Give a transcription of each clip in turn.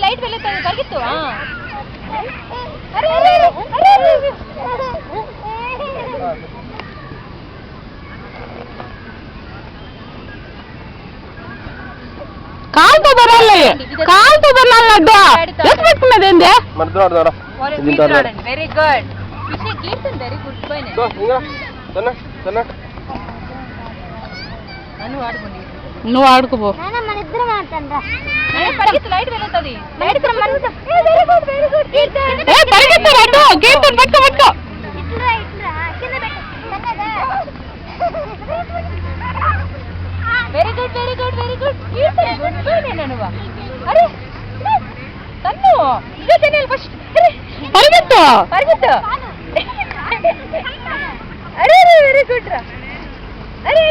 Light వెళ్తుంది పరిగెత్తు. కాలుతో బరాలి లడ్డు ఎస్ పెట్టుకున్నదేంది. Very good Keerthan very good నువ్వు ఆడుకోబో. పరిగెత్తు లైట్ వెళ్తుంది. కీర్తన్ పట్టుకో very good very good very good Keerthan good bye నేనువా. అరే తన్ను ఇదే తినేయాలి ఫస్ట్. పరిగెత్తు అరే వెరీ గుడ్ రా. అరే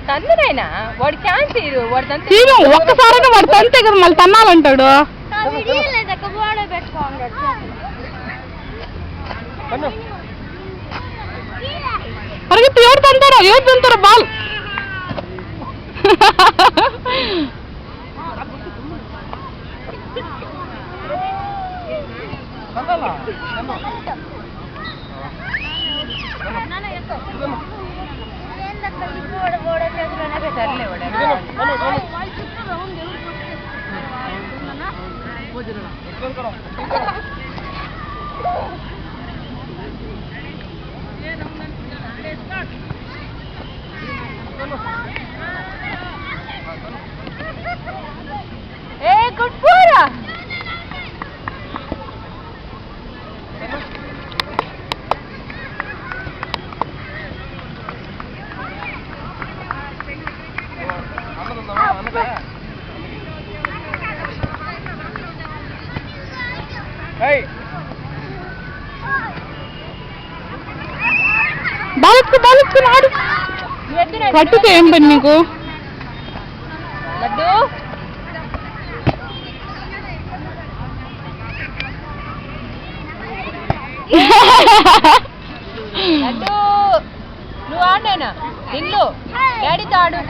తన్ను నాయనా వాడి ఛాన్స్ ఇరు వాడి తంతే ఒక్కసారిగా వాడు తంతే కదా మళ్ళీ తన్నాలంటాడు. పరిగెత్తు ఎవరు తంతారో బాల్. గుడ్ పూరా బాలెత్తుకుని ఆడు. పట్టుకు ఏం పని నీకు లడ్డు. లడ్డు నువ్వు ఆడినా ఇల్లు డాడీతో ఆడు.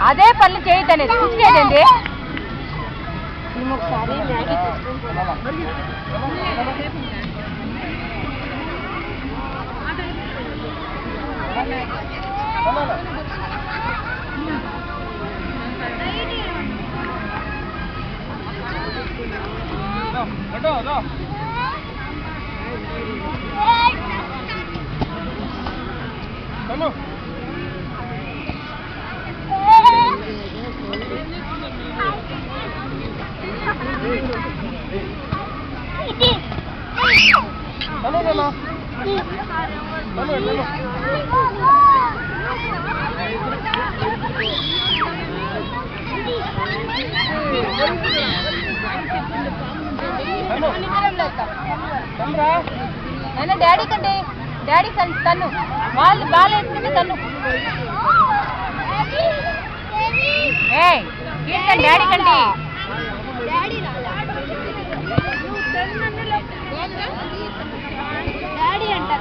అదే పనులు చేయటనేది కూర్చునేదండి. ఒకసారి మ్యాగీ డాడీ కంటే డాడీ తన్ను వాళ్ళు బాగాలేసుకుంటే తన్ను. డాడీ కంటే డాడీ అంట